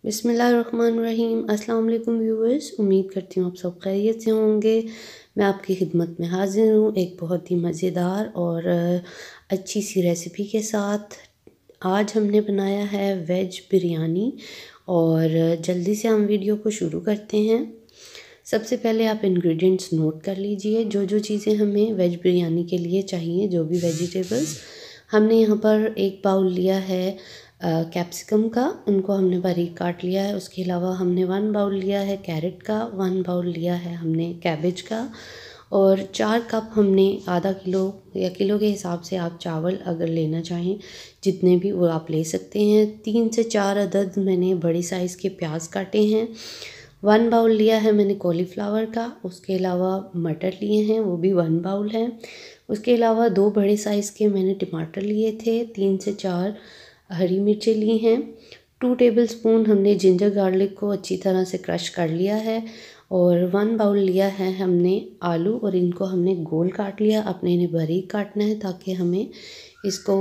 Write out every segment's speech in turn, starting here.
बिस्मिल्लाहिर्रहमानिर्रहीम। अस्सलाम वालेकुम व्यूअर्स, उम्मीद करती हूँ आप सब खैरियत से होंगे। मैं आपकी खिदमत में हाजिर हूँ एक बहुत ही मज़ेदार और अच्छी सी रेसिपी के साथ। आज हमने बनाया है वेज बिरयानी और जल्दी से हम वीडियो को शुरू करते हैं। सबसे पहले आप इंग्रेडिएंट्स नोट कर लीजिए, जो जो चीज़ें हमें वेज बिरयानी के लिए चाहिए, जो भी वेजिटेबल्स। हमने यहाँ पर एक बाउल लिया है कैप्सिकम का, उनको हमने बारीक काट लिया है। उसके अलावा हमने 1 बाउल लिया है कैरेट का, 1 बाउल लिया है हमने कैबेज का और 4 कप हमने आधा किलो या किलो के हिसाब से आप चावल अगर लेना चाहें जितने भी वो आप ले सकते हैं। 3 से 4 अदद मैंने बड़ी साइज़ के प्याज काटे हैं। 1 बाउल लिया है मैंने कॉलीफ्लावर का। उसके अलावा मटर लिए हैं, वो भी 1 बाउल है। उसके अलावा 2 बड़े साइज़ के मैंने टमाटर लिए थे। 3 से 4 हरी मिर्चें ली हैं। 2 टेबलस्पून हमने जिंजर गार्लिक को अच्छी तरह से क्रश कर लिया है और 1 बाउल लिया है हमने आलू और इनको हमने गोल काट लिया। अपने इन्हें बारीक काटना है ताकि हमें इसको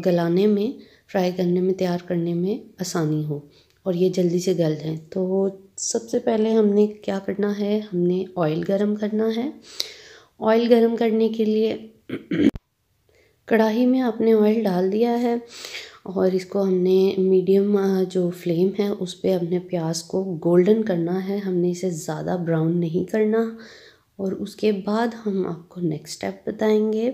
गलाने में, फ्राई करने में, तैयार करने में आसानी हो और ये जल्दी से गल जाए। तो सबसे पहले हमने क्या करना है, हमने ऑयल गरम करना है। ऑयल गरम करने के लिए कढ़ाई में आपने ऑयल डाल दिया है और इसको हमने मीडियम जो फ्लेम है उस पर अपने प्याज को गोल्डन करना है। हमने इसे ज़्यादा ब्राउन नहीं करना और उसके बाद हम आपको नेक्स्ट स्टेप बताएंगे।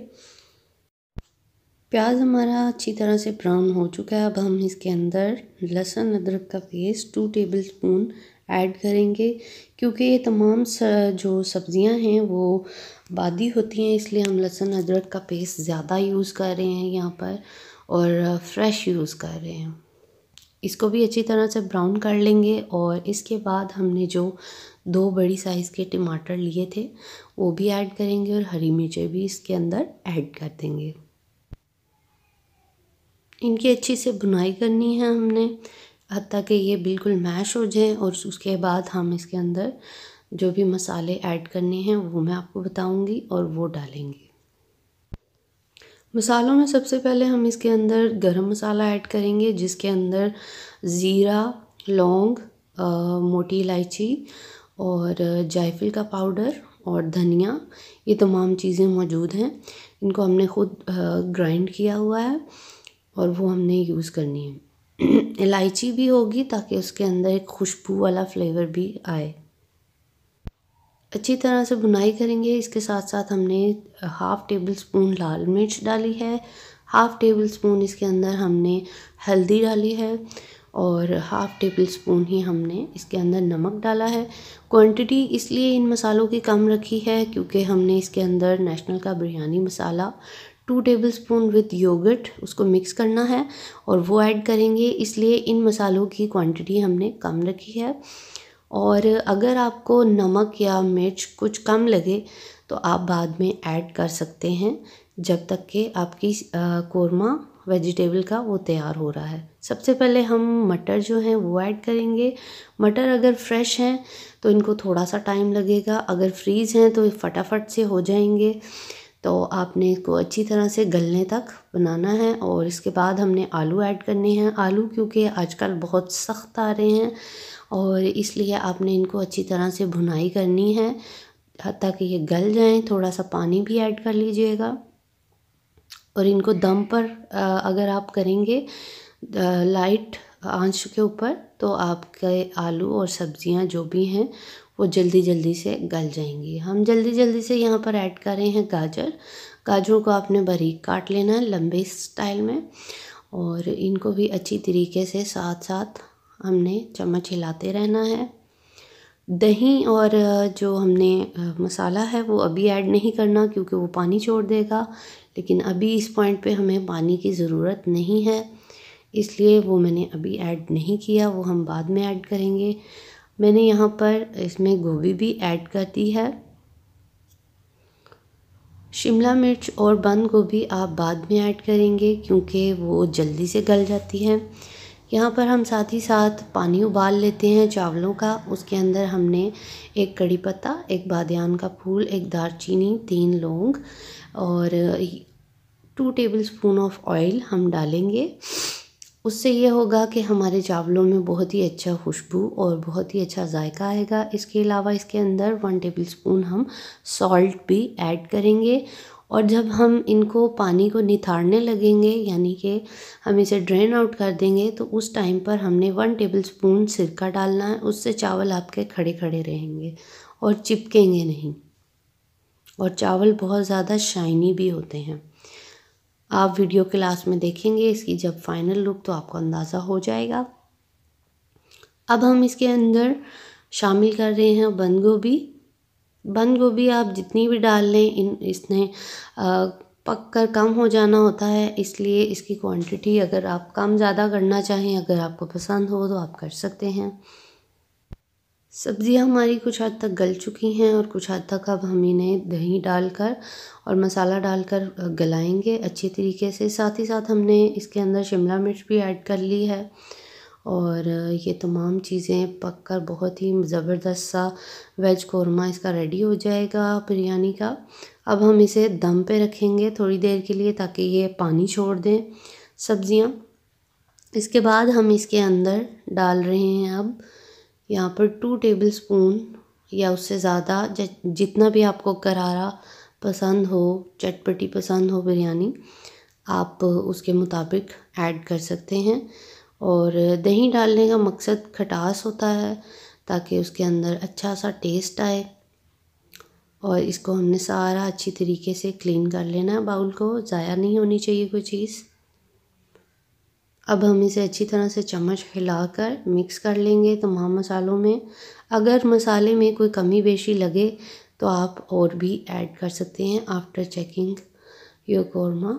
प्याज हमारा अच्छी तरह से ब्राउन हो चुका है। अब हम इसके अंदर लहसुन अदरक का पेस्ट 2 टेबलस्पून ऐड करेंगे। क्योंकि ये तमाम जो सब्ज़ियां हैं वो बादी होती हैं, इसलिए हम लहसुन अदरक का पेस्ट ज़्यादा यूज़ कर रहे हैं यहाँ पर और फ्रेश यूज़ कर रहे हैं। इसको भी अच्छी तरह से ब्राउन कर लेंगे और इसके बाद हमने जो 2 बड़ी साइज़ के टमाटर लिए थे वो भी ऐड करेंगे और हरी मिर्चें भी इसके अंदर ऐड कर देंगे। इनकी अच्छी से भुनाई करनी है हमने हत्ता कि ये बिल्कुल मैश हो जाए और उसके बाद हम इसके अंदर जो भी मसाले ऐड करने हैं वो मैं आपको बताऊंगी और वो डालेंगे। मसालों में सबसे पहले हम इसके अंदर गरम मसाला ऐड करेंगे, जिसके अंदर ज़ीरा, लौंग, मोटी इलायची और जायफल का पाउडर और धनिया, ये तमाम चीज़ें मौजूद हैं। इनको हमने ख़ुद ग्राइंड किया हुआ है और वो हमने यूज़ करनी है। इलायची भी होगी ताकि उसके अंदर एक खुशबू वाला फ्लेवर भी आए। अच्छी तरह से भुनाई करेंगे। इसके साथ साथ हमने 1/2 टेबलस्पून लाल मिर्च डाली है, 1/2 टेबलस्पून इसके अंदर हमने हल्दी डाली है और 1/2 टेबलस्पून ही हमने इसके अंदर नमक डाला है। क्वांटिटी इसलिए इन मसालों की कम रखी है क्योंकि हमने इसके अंदर नेशनल का बिरयानी मसाला 2 टेबलस्पून विद योगर्ट उसको मिक्स करना है और वो ऐड करेंगे, इसलिए इन मसालों की क्वांटिटी हमने कम रखी है। और अगर आपको नमक या मिर्च कुछ कम लगे तो आप बाद में ऐड कर सकते हैं, जब तक कि आपकी कोरमा वेजिटेबल का वो तैयार हो रहा है। सबसे पहले हम मटर जो हैं वो ऐड करेंगे। मटर अगर फ्रेश हैं तो इनको थोड़ा सा टाइम लगेगा, अगर फ्रीज़ हैं तो फटाफट से हो जाएंगे। तो आपने इसको अच्छी तरह से गलने तक बनाना है और इसके बाद हमने आलू ऐड करने हैं। आलू क्योंकि आजकल बहुत सख्त आ रहे हैं और इसलिए आपने इनको अच्छी तरह से भुनाई करनी है ताकि ये गल जाएं। थोड़ा सा पानी भी ऐड कर लीजिएगा और इनको दम पर अगर आप करेंगे लाइट आंच के ऊपर तो आपके आलू और सब्जियां जो भी हैं वो जल्दी जल्दी से गल जाएंगी। हम जल्दी जल्दी से यहाँ पर ऐड कर रहे हैं गाजर। गाजरों को आपने बारीक काट लेना है लंबे स्टाइल में और इनको भी अच्छी तरीके से साथ साथ हमने चम्मच हिलाते रहना है। दही और जो हमने मसाला है वो अभी ऐड नहीं करना क्योंकि वो पानी छोड़ देगा, लेकिन अभी इस पॉइंट पे हमें पानी की ज़रूरत नहीं है, इसलिए वो मैंने अभी ऐड नहीं किया, वो हम बाद में ऐड करेंगे। मैंने यहाँ पर इसमें गोभी भी ऐड कर दी है। शिमला मिर्च और बंद गोभी आप बाद में ऐड करेंगे क्योंकि वो जल्दी से गल जाती है। यहाँ पर हम साथ ही साथ पानी उबाल लेते हैं चावलों का। उसके अंदर हमने 1 कड़ी पत्ता, 1 बादियान का फूल, 1 दालचीनी, 3 लौंग और 2 टेबलस्पून ऑफ ऑयल हम डालेंगे उससे ये होगा कि हमारे चावलों में बहुत ही अच्छा खुशबू और बहुत ही अच्छा जायका आएगा। इसके अलावा इसके अंदर 1 टेबलस्पून हम सॉल्ट भी ऐड करेंगे। और जब हम इनको पानी को निथारने लगेंगे, यानी कि हम इसे ड्रेन आउट कर देंगे, तो उस टाइम पर हमने 1 टेबलस्पून सिरका डालना है। उससे चावल आपके खड़े खड़े रहेंगे और चिपकेंगे नहीं, और चावल बहुत ज़्यादा शाइनी भी होते हैं। आप वीडियो के लास्ट में देखेंगे इसकी जब फाइनल लुक, तो आपको अंदाज़ा हो जाएगा। अब हम इसके अंदर शामिल कर रहे हैं बंद गोभी। बंद गोभी आप जितनी भी डाल लें, इसने पक कर कम हो जाना होता है, इसलिए इसकी क्वांटिटी अगर आप कम ज़्यादा करना चाहें, अगर आपको पसंद हो, तो आप कर सकते हैं। सब्ज़ियाँ हमारी कुछ हद तक गल चुकी हैं और कुछ हद तक अब हम इन्हें दही डालकर और मसाला डालकर गलाएंगे अच्छी तरीके से। साथ ही साथ हमने इसके अंदर शिमला मिर्च भी ऐड कर ली है, और ये तमाम चीज़ें पककर बहुत ही ज़बरदस्त सा वेज कौरमा इसका रेडी हो जाएगा बिरयानी का। अब हम इसे दम पे रखेंगे थोड़ी देर के लिए, ताकि ये पानी छोड़ दें सब्ज़ियाँ। इसके बाद हम इसके अंदर डाल रहे हैं अब यहाँ पर 2 टेबलस्पून या उससे ज़्यादा, जितना भी आपको करारा पसंद हो, चटपटी पसंद हो बिरयानी, आप उसके मुताबिक ऐड कर सकते हैं। और दही डालने का मकसद खटास होता है, ताकि उसके अंदर अच्छा सा टेस्ट आए। और इसको हमने सारा अच्छी तरीके से क्लीन कर लेना है, बाउल को ज़ाया नहीं होनी चाहिए कोई चीज़। अब हम इसे अच्छी तरह से चम्मच हिलाकर मिक्स कर लेंगे तमाम मसालों में। अगर मसाले में कोई कमी बेशी लगे तो आप और भी ऐड कर सकते हैं आफ्टर चेकिंग योर कौरमा।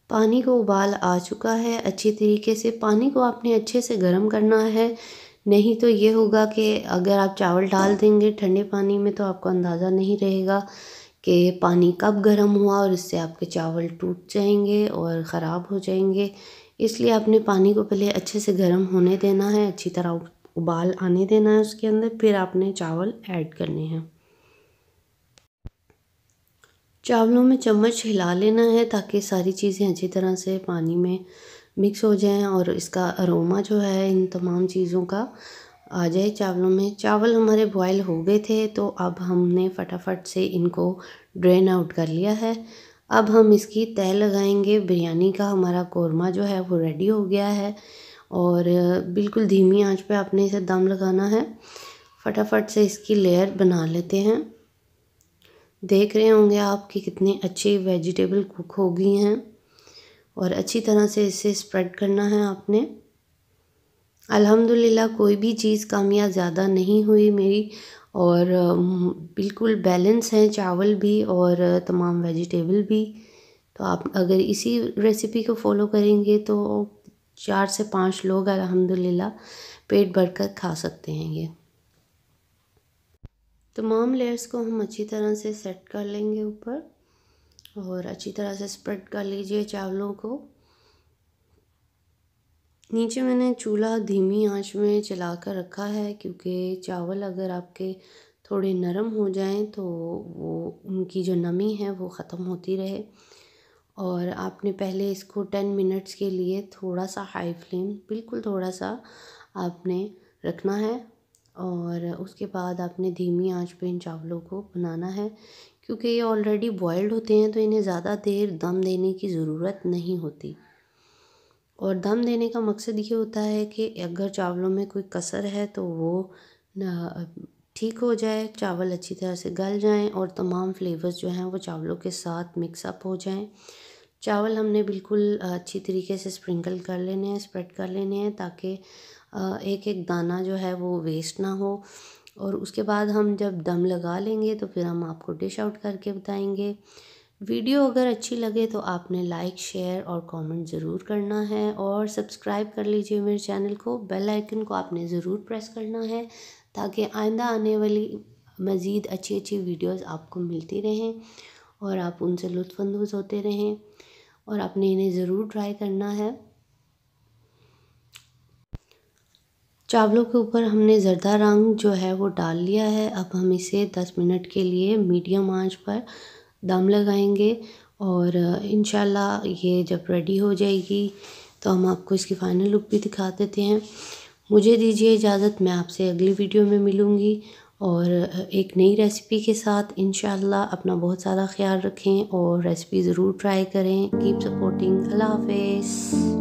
पानी को उबाल आ चुका है अच्छी तरीके से। पानी को आपने अच्छे से गर्म करना है, नहीं तो ये होगा कि अगर आप चावल डाल देंगे ठंडे पानी में, तो आपको अंदाज़ा नहीं रहेगा कि पानी कब गर्म हुआ, और इससे आपके चावल टूट जाएंगे और ख़राब हो जाएंगे। इसलिए आपने पानी को पहले अच्छे से गर्म होने देना है, अच्छी तरह उबाल आने देना है उसके अंदर, फिर आपने चावल ऐड करने हैं। चावलों में चम्मच हिला लेना है ताकि सारी चीज़ें अच्छी तरह से पानी में मिक्स हो जाएं और इसका अरोमा जो है इन तमाम चीज़ों का आ जाए चावलों में। चावल हमारे बॉयल हो गए थे, तो अब हमने फटाफट से इनको ड्रेन आउट कर लिया है। अब हम इसकी तह लगाएंगे। बिरयानी का हमारा कौरमा जो है वो रेडी हो गया है, और बिल्कुल धीमी आंच पे आपने इसे दम लगाना है। फटाफट से इसकी लेयर बना लेते हैं। देख रहे होंगे आप कि कितनी अच्छी वेजिटेबल कुक हो गई हैं, और अच्छी तरह से इसे स्प्रेड करना है आपने। अल्हम्दुलिल्लाह कोई भी चीज़ कम या ज़्यादा नहीं हुई मेरी, और बिल्कुल बैलेंस हैं चावल भी और तमाम वेजिटेबल भी। तो आप अगर इसी रेसिपी को फॉलो करेंगे तो 4 से 5 लोग अल्हम्दुलिल्लाह पेट भरकर खा सकते हैं। ये तमाम लेयर्स को हम अच्छी तरह से सेट कर लेंगे ऊपर, और अच्छी तरह से स्प्रेड कर लीजिए चावलों को। नीचे मैंने चूल्हा धीमी आंच में चला कर रखा है, क्योंकि चावल अगर आपके थोड़े नरम हो जाएं तो वो उनकी जो नमी है वो ख़त्म होती रहे। और आपने पहले इसको 10 मिनट्स के लिए थोड़ा सा हाई फ्लेम, बिल्कुल थोड़ा सा आपने रखना है, और उसके बाद आपने धीमी आंच पे इन चावलों को बनाना है। क्योंकि ये ऑलरेडी बॉयल्ड होते हैं, तो इन्हें ज़्यादा देर दम देने की ज़रूरत नहीं होती। और दम देने का मकसद ये होता है कि अगर चावलों में कोई कसर है तो वो ठीक हो जाए, चावल अच्छी तरह से गल जाएं और तमाम फ्लेवर्स जो हैं वो चावलों के साथ मिक्सअप हो जाएं। चावल हमने बिल्कुल अच्छी तरीके से स्प्रिंकल कर लेने हैं, स्प्रेड कर लेने हैं, ताकि एक एक दाना जो है वो वेस्ट ना हो। और उसके बाद हम जब दम लगा लेंगे तो फिर हम आपको डिश आउट करके बताएंगे। वीडियो अगर अच्छी लगे तो आपने लाइक, शेयर और कमेंट ज़रूर करना है, और सब्सक्राइब कर लीजिए मेरे चैनल को। बेल आइकन को आपने ज़रूर प्रेस करना है, ताकि आइंदा आने वाली मज़ीद अच्छी अच्छी वीडियोस आपको मिलती रहें और आप उनसे लुत्फ़अंदोज़ होते रहें। और आपने इन्हें ज़रूर ट्राई करना है। चावलों के ऊपर हमने ज़रदा रंग जो है वो डाल लिया है। अब हम इसे 10 मिनट के लिए मीडियम आंच पर दम लगाएंगे, और इंशाल्लाह ये जब रेडी हो जाएगी तो हम आपको इसकी फ़ाइनल लुक भी दिखा देते हैं। मुझे दीजिए इजाज़त, मैं आपसे अगली वीडियो में मिलूँगी और एक नई रेसिपी के साथ इंशाल्लाह। अपना बहुत ज़्यादा ख्याल रखें और रेसिपी ज़रूर ट्राई करें। Keep supporting. अल्लाह हाफ़िज़।